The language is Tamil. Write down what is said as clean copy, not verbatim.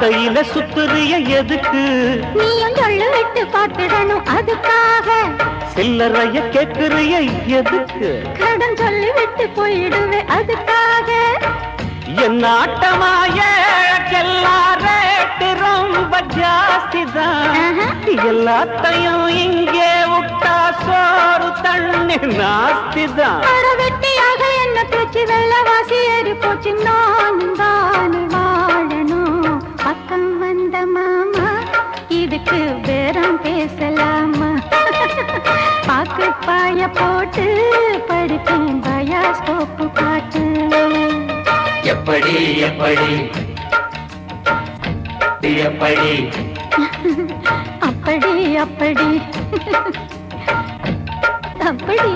சந்தையில சுத்துறிய எதுக்கு? நீயும் சொல்லு விட்டு பார்த்துடணும் அதுக்காக. சில்லறைய கேட்கிறிய எதுக்கு? கடன் சொல்லி விட்டு போயிடுவே அதுக்காக. என் ஆட்டமாய ரேட்டு ரொம்ப ஜாஸ்திதான். எல்லாத்தையும் இங்கே விட்டா சோறு தண்ணி நாஸ்திதான். வெட்டியாக என்ன தூச்சி வெள்ளவாசி ஏறி போச்சு. நானும் தானே வாழணும். பக்கம் வந்த மாமா இதுக்கு பேரம் பேசலாமா? பாக்கு பாய போட்டு படிப்பேன் பயாஸ்கோப்பு பாட்டு. எப்படி எப்படி எப்படி அப்படி அப்படி அப்படி